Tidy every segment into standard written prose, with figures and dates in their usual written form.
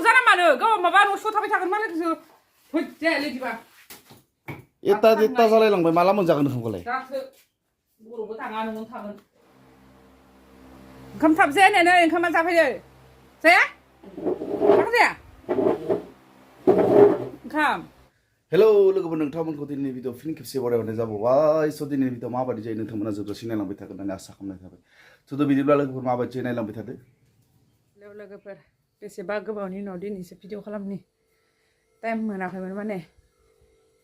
जाना मानो गाव माबा न' थाबाय थागोन मालायखौसो होजायालै दिबा एता जालायलांबाय माला मोनजागोन ओंखामखौलाय दासो बर'बो थाङा न'आवनो थागोन ओंखाम थाब जाया नै ओंखामा जाफैयो जाया थाब जाया ओंखाम हेलौ लोगोफोर नोंथांमोनखौ दिनैनि भिडिअ फिन खेबसे बरायहरनाय जाबावबाय स' दिनैनि भिडिअ माबायदि जायो नोंथांमोना जोबजासिम नायलांबाय थागोन होननानै आसा खालामनाय थाबाय स' बिदिब्ला लोगोफोर माबायदि जायो नायलांबाय थादो लोगोफोर बेसेबा गोबावनि उनाव दिनैसो भिडिअ खालामनि टाइम मोनाखैमोन माने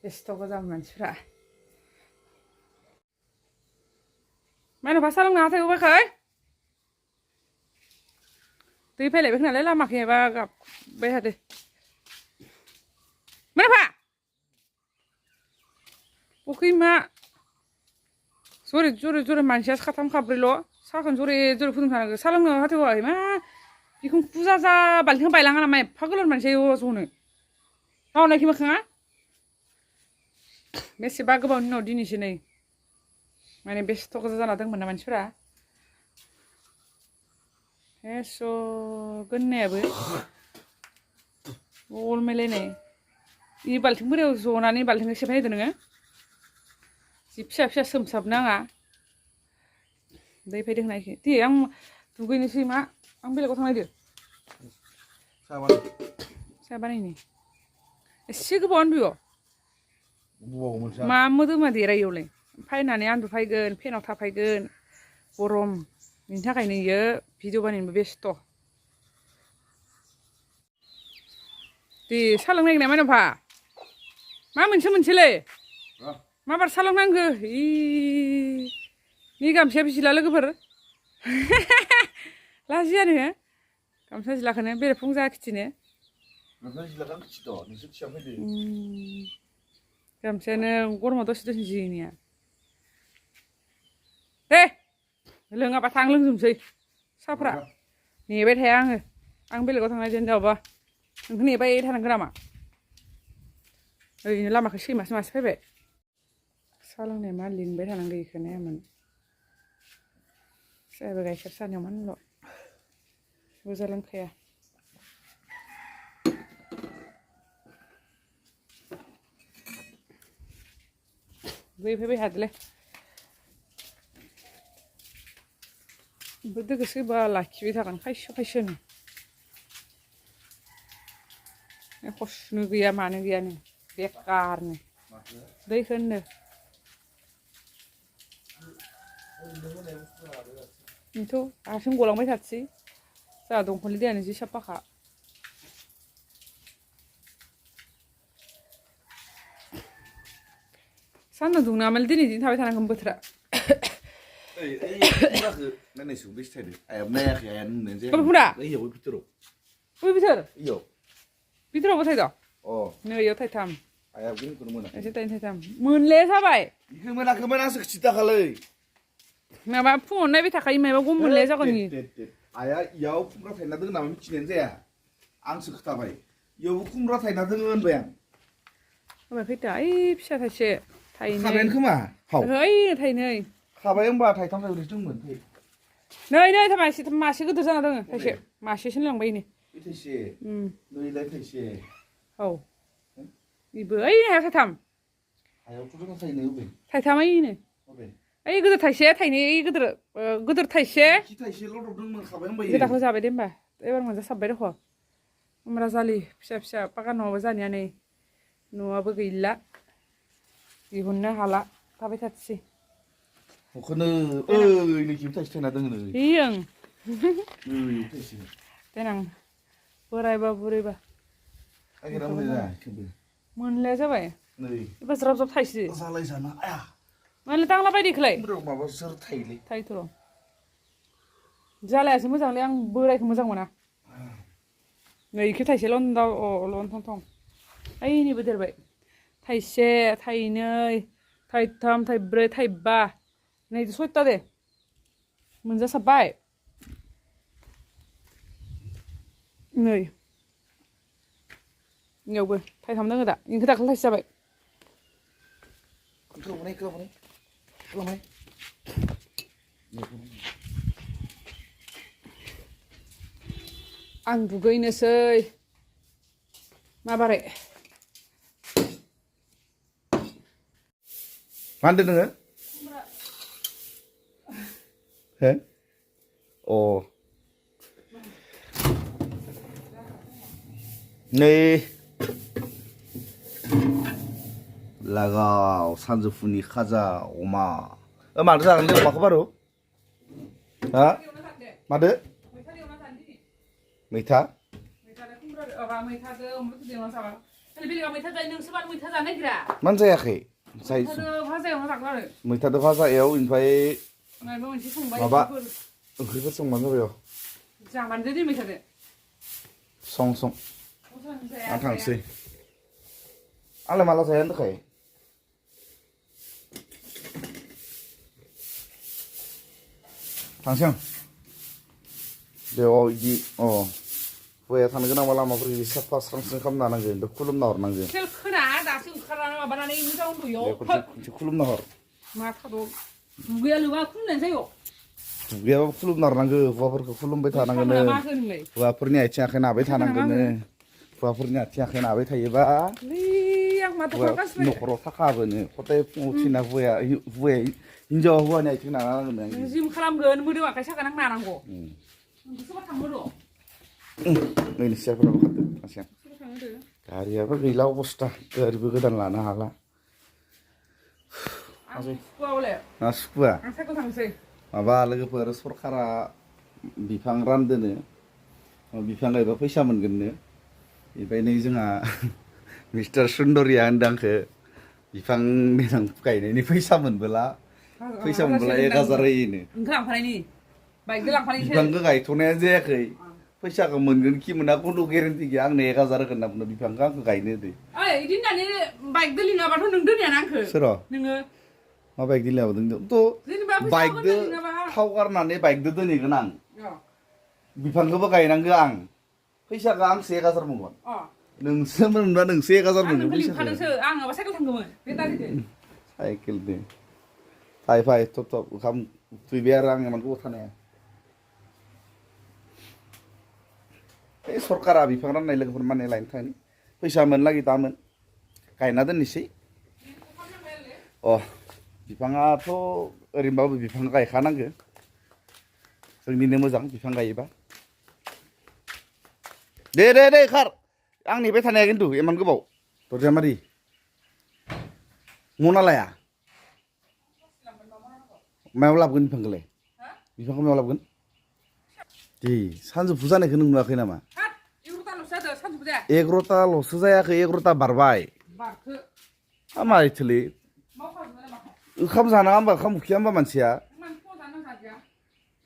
बेस्थ' गोजामोन मानसिफ्रा मानोबा साहा लोंनो हाथाय उबायखै दै फैलायबाय खोनालाय लामाखै एबा गाबबाय थादो मानोबा अखै मा जरे मानसिया खाथाम खाब्रैल' साहाखौनो जरे फुदुंखानांगौ साहा लोंनो हाथाय उबाखै मा बेखौ फुजा जा बाल्थिं बायलाङा नामा एफा गोलाव मानसिया ज'नो मावनायखि मोखाङा बेसेबा गोबावनि उनाव दिनैसो नै माने बेस्थ' गोजा जाना दंमोन ना मानसिफोरा एस' गोननायाबो अल मेलायनाय इ बाल्थिं बोरायाव जनानै बाल्थिंखौ सेफाय होदो नोङो जि फिसा फिसा सोमसाबनाङा दै फैदों होननायखि दे आं दुगैनोसै मा आं बेलेगाव थांनायदो साहा बानायनि एसे गोबावानो बियो मा मोदोमा देरायोलाय फैनानै आन्दु फैगोन फेनाव थाफैगोन गरम बेनि थाखायनो इयो भिडिअ बानायनोबो बेस्थ' दे साहा लोंनो नागिरनाय मानोफा मा मोनसेलै माबार साहा लोंनांगौ नि गामसाया बिसिला लोगोफोर लाजिया नोङो गामसा जिलाखौनो बेरेफुं जाखिथिनो गामसायानो गरमाव दसे जिनिया दे लोङाबा थां लोंजोबसै साहाफ्रा नेबाय थाया आं बेलेगाव थांनाय जेन'बा नोंखौ नेबाय थानांगौ नामा ओरैनो लामाखौ सैमासो मासे फैबाय साहा लोंनाय मा लिंबाय थानांगौ बेखौनो हायामोन साहाबो गाइखेर साहानियाव मानल' बुरजा लोंखाया दै फैबाय थादोलै ओमफ्राय दैखौ सोरबा लाखिबाय थागोन खायसेनो खस्नो गैया मानो गैयानो बेकारनो दैखौ होननो बेथ' हारसिं गलांबाय थाथोसै जोंहा दंखलनि दैयानो जि साफाखा सान्दुं दुंनायामोन दिनै दिन थाबाय थानांगोन बोथोरा बिथोरावबो थायद' नै इयाव थायथाम एसे थायथाम मोनले जाबाय मोनाखैमोन आंसो खिथाखालै माबा फुङाव नायबाय थाखायो माबा गम मोनले जागोन आइया इयाव खुमब्रा थायना दों नामा मिथिनायानो जाया आंसो खोथाबाय इयावबो खुमब्रा थायना दोङो होनबाय आं होमबा खैथा ओइ फिसा थाइसे थाइनै खाबायानो खोमा ओइ थाइनै खाबाय होमबा थाइथाम थाइब्रैसो दंमोन नै मासे गिदिर जाना दङ थाइसे मासेसो लांबाय नो थाइसे नैलाय थाइसे औ इबो ओइ हायाव थाइथाम हायावथ' जोंहा थाइनै होबाय थाइथाम ओइनो ओइ गिदिर थाइसे थाइनै गिदिर थाइसे थाइसेल' दंमोन खाबाय होनबाय गोदाखौ जाबाय दे होमबा एबार मोनजासाबबाय दख' खुमब्रा जालि फिसा पाका न'आवबो जानाया नै न'आबो गैला दिहुननो हाला थाबाय थाथोसै अखौनो ओइ नैखिबो थाइसे थाइना दोङो इयों नै थाइसे देनां बोरायबा बुरैबा मोनलाया जाबाय नै एबा ज्राब थाइसे जालाय जाना आया मानो दांला बायदिखौलाय माबा सोर थाइलै थाइथ' जालायासो मोजांलै आं बोरायखौ मोजां मोना नै इखो थाइसे लन्थं ओइनिबो देरबाय थाइसे थाइनै थाइथाम थाइब्रै थाइबा नै सयथा दे मोनजासाबबाय नै इयावबो थाइथाम दङ दा इनखौ दाखालि थाइसे जाबाय आं दुगैनोसै माबारै मा होनदों नोङो हो अ नै लागाव सानजौफुनि खाजा अमा माथो जागोन दे अमाखौ बारु हा मादो मैथा मानो जायाखै मैथादो भाजा एव ओमफ्राय माबा ओंख्रिफोर संबानो जाबाय सं आं थांसै आंलाय माला जाया होनदोंखाय थांसै आं बेयाव बिदि हौवाया थानो गोनांबा लामाफोर बिदि साफा स्रां स्रां खालामना होनांगोन ओमफ्राय खुलुमना हरनांगोन खनसे खुलुमना हर दुगैयाबाबो खुलुमना हरनांगौ हौवाफोरखौ खुलुमबाय थानांगोन हौवाफोरनि आथिं आखाइ नाबाय थानांगोन हौवाफोरनि आथिं आखाइ नाबाय थायोबा न'खराव थाखाबोनो खदाय फुङाव उथिना हौवाया हिनजावा हौवानि आथिं नाना नांगोन जिम खालामगोन मोदोम आखाइ सागोन आं नानांगौ नैनि सियारफोराबो खारदो थांसै गारियाबो गैला अबस्था गारिबो गोदान लानो हाला सुखुवा माबा लोगोफोर सरकारा बिफां रानदोनो बिफां गायबा फैसा मोनगोननो ओमफ्राय नै जोंहा मिस्टार सुन्दरिया होनदों आंखो बिफां देनां गायनायनि फैसा मोनबोला 1000 होयोनो बिफांखौ गायथ'नाया जायाखै फैसाखौ मोनगोन खि मोना खुनु गेरेन्टि गैया आंनो 1000 होगोन होनना बुंदों बिफांखौ आंखौ गायनो होदो इदि होननानै बाइक दोलिङाबाथ' नों दोनयाना आंखो सोर नोङो मा बाइक दिलायाबो थ' बाइकदो थाव गारनानै बाइकदो दोनहैगोन आं बिफांखौबो गायनांगौ आं फैसाखौ आंसो 1000 मोनगोन नोंसो मोनबा नोंसो 1000 मोनगोन फैसाखौ आं माबा साइकेल थांगौमोन साइकेल दे फै थब थब ओंखाम फैबाय आरो आं इमान गोबाव थानाया बे सरकारा बिफां राननाय लोगोफोर माने लायनो थाङो फैसा मोनलागि दामोन गायना दोननोसै बिफाङाथ' ओरैनोबाबो बिफां गायखानांगौ जोंनिनो मोजां बिफां गायोबा दे खार आं नेबाय थानाया खिन्थु इमान गोबाव दरजाया मारि मना लाया मायाव लाबोगोन बिफांखौलाय बिफांखौ मायाव लाबोगोन दे सानजौफु जानायखौ नों नुवाखै नामा 11ताल'सो जायाखै 11ता बारबाय मारैथोलै ओंखाम जानाङा होमबा ओंखाम उखैया होमबा मानसिया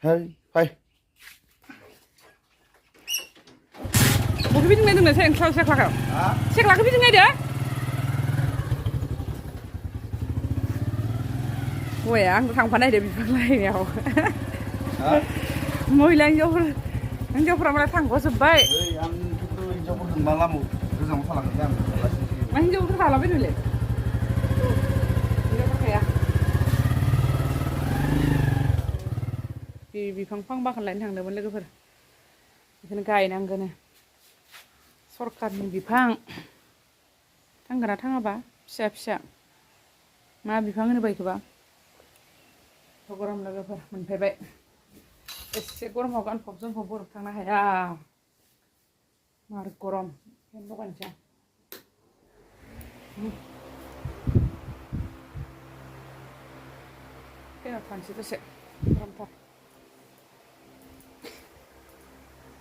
है फै बबे बिदिंनाय दोंनो सेख्लाखौ बिदिंनायदो हौवाया आंखौ थांफानायदो बिफां लायनायाव महिला हिनजावफोरा मालाय थांग'जोब्बाय मा हिनजावफोर थालाबायनोलै बे बिफां फांबाखौ लायनो थांदोंमोन लोगोफोर बेखौनो गायनांगोन सरकारनि बिफां थांगोना थाङाबा फिसा मा बिफां होनोबा बेखौबा गरम लोगोफोर मोनफैबाय एसे गरमाव गानफब जोमफब बरफ थांनो हाया मार गरम फेन लगायनोसै आं फेनाव थानोसै दसे गरमथार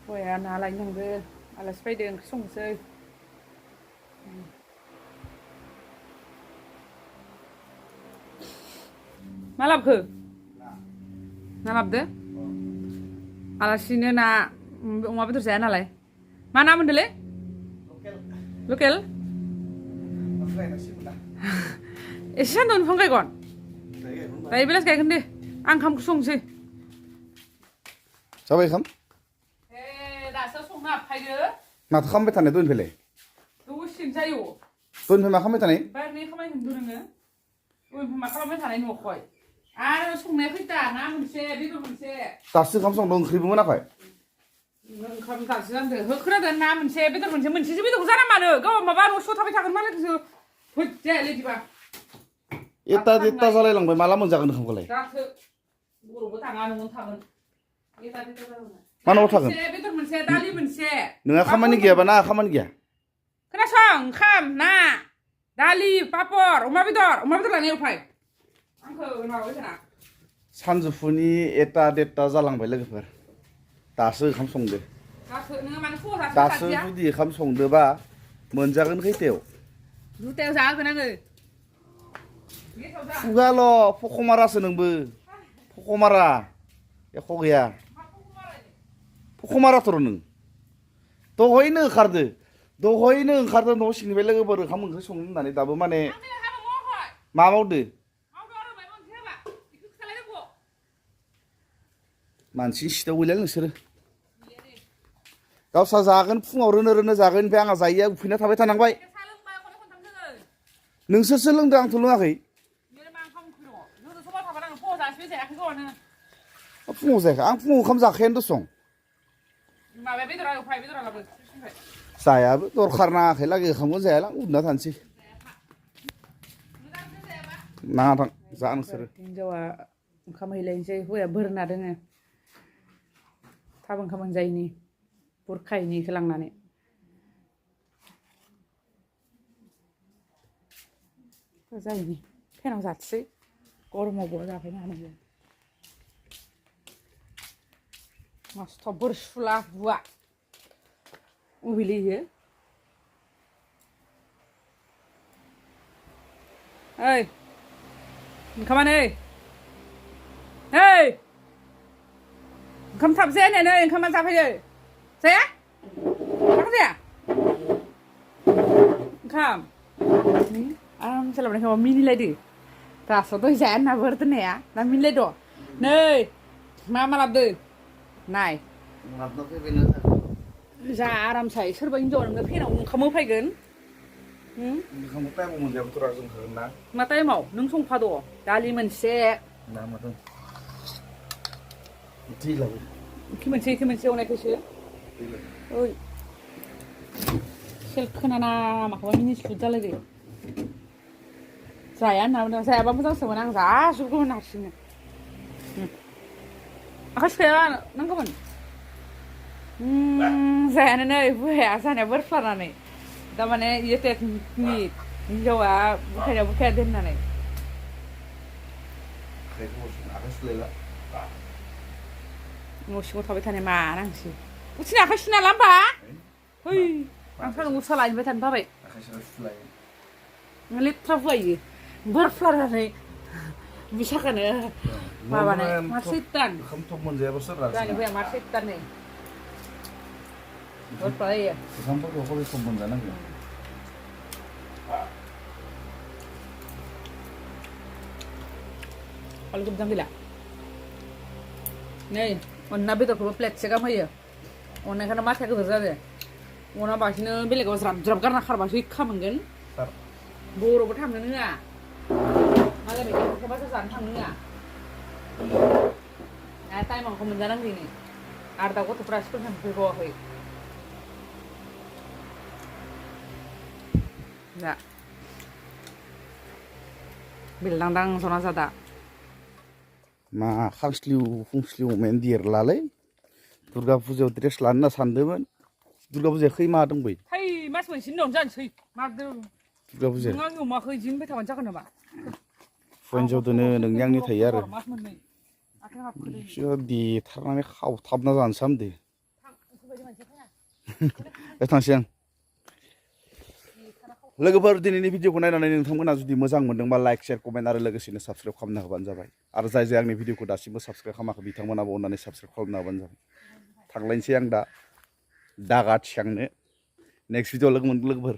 हौवाया ना लायनो थांदों आलासि फैदों ओंख्रि संनोसै मा लाबोखो ना लाबोदो आलासिनो ना अमा बेदर जाया नालाय मा ना मोनदोंलै लकेल एसे सान्दुं बिफां गायगोन दायो बेलासि गायगोन दे आं ओंखामखौ संनोसै जाबाय ओंखाम दासो संनो हाबफायदो माथो खालामबाय थानाय दहायनिफ्रायलाय दसेनो जायो दहायनिफ्राय मा खालामबाय थानाय बाहेरनि खामानि होनदों नोङो दहायनिफ्राय मा खालामबाय थानाय न'खौय आरो संनाया खैथा ना मोनसे बेदर मोनसे दासो ओंखाम संदों ओंख्रिबो मोनाखै ओंखाम जासिनांदो होख्रादो ना मोनसे बेदर मोनसेसो बेदर जाना मानो गाव माबा न'सो थाबाय थागोन मालायखौसो होजायालै बिदिबा एता देता जालायलांबाय माला मोनजागोन ओंखामखौलाय जाथो बर'बो थाङा न'आवनो थागोन एता देता जालांबाय मानाव थागोन बेदर मोनसे दालि मोनसे नोंहा खामानि गैयाबा ना खामानि गैया खोनासं ओंखाम ना दालि पापर अमा बेदर लानायाव फै आंखौ माबाबाय थाना सानजौफुनि एता देता जालांबाय लोगोफोर दासो ओंखाम संदो जाथो नोङो मानो फुङाव दासो जुदि ओंखाम संदोबा मोनजागोन खैथायाव दुथायाव जाहोगोन आङो खुगाल' फखमारासो नोंबो फखमारा एख' गैया फखमाराथ' नों दहयनो ओंखारदो न' सिंनिफ्राय लोगोफोर ओंखाम ओंख्रि संनो होननानै दाबो माने मा मावदो मानसि सिटाव गैला नोंसोरो गावसा जागोन फुङाव रोनो जागोन ओमफ्राय आंहा जायैया उखैना थाबाय थानांबाय नोंसोरसो लोंदों आंथ' लोङाखै फुङाव जायाखै आं फुङाव ओंखाम जाखायानो दसं जायाबो दरखार नाङाखै लागै ओंखामखौ जायालां उन्दुना थानोसै नाङा थां जा नोंसोरो हिनजावा ओंखाम हैलायनोसै हौवाया बोरना दोङो थाब ओंखाम मोनजायैनि बुरखायैनिखौ लांनानै जायैनि फेनाव जाथोसै गरमाव बहा जाफैनो हानांगौ मस्थ' बोरसुला बुवा उबिलियो ओइ ओंखामा नै ओंखाम थाब जाया नै ओंखामा जाफैयो जाया जाया ओंखाम आराम सोलाबनाय समाव मिनिलायदो दासो दय जाया होनना बोर दोननाया दा मिनिलायद' नै मा लाबोदो नाय जा आराम साय सोरबा हिनजाव नोंनो फेनाव ओंखाम होफैगोन मा टाइमाव नों संफाद' दालि मोनसे इखि मोनसे एवनायखौसो ओइ सेल खोनाना माखौबा मिनिस्लुद जालायदो जाया होनना जायाबा मोजांसोमोन आं जाजोबगौमोन हारसिंनो आखाइ सुखाया नांगौमोन जायानो नै बुहाया जानाया बोरफ्लानानै थारमाने इयो टेटनि हिनजावा बुखाया दोननानै न' सिङाव थाबाय थानाय मा नांसै उथिनि आखाइ सुना ला होमबा है आं सान्दुं गोसा लायनोबाय थानो बाबाय लेथ्रा बुहायो बोरफ्लानानै बिसाखानो माबानाय मा सैतान जानि बुहाया मा सैतान नै बोरफ्लायो ओंखामफोरखौ सम मोनजानांगौ आलु गोबजां गैला नै अनना बेदरखौबो प्लेटसे गाहाम होयो अननायखौनो माथाया गोदोर जादों अना बांसिन बेलेगाव ज्राब गारना खारबासो इखा मोनगोन बर'बो थांनोनो होआ मालाय मैगंखौबासो जानो थांनो होआ टाइमावखौ मोनजानांगौ नै आरो दा गथ'फ्रा स्कुल थांफैबावाखै दा बेलदांदां जना जादा मा खांस्लिउ मेन देरलालै दुर्गा फुजायाव ड्रेस लानो होनना सानदोंमोन दुर्गा फुजाया खै माहा दंबायो मास मोनसेनि उनावनो जानोसै मारदों दुर्गा फुजाया नों आंनि अमाखौ इदिनो होनबाय थाबानो जागोन नामा हिनजाव दोनो नोंनि आंनि थायो आरो देथारनानै खावथाबना जानोसै हामदो थांसै आं लोगोफोर दिनैनि भिडिअखौ नायनानै नोंथांमोना जुदि मोजां मोनदोंबा लाइक शेयार कमेन्ट आरो लोगोसेनो साबस्क्राइब खालामना होबानो जाबाय आरो जाय आंनि भिडिअखौ दासिमबो साबस्क्राइब खालामाखै बिथांमोनाबो अननानै साबस्क्राइब खालामना होबानो जाबाय थांलायनोसै आं दा दागा थिखांनो नेक्स्ट भिडिअ लोगो मोनगोन लोगोफोर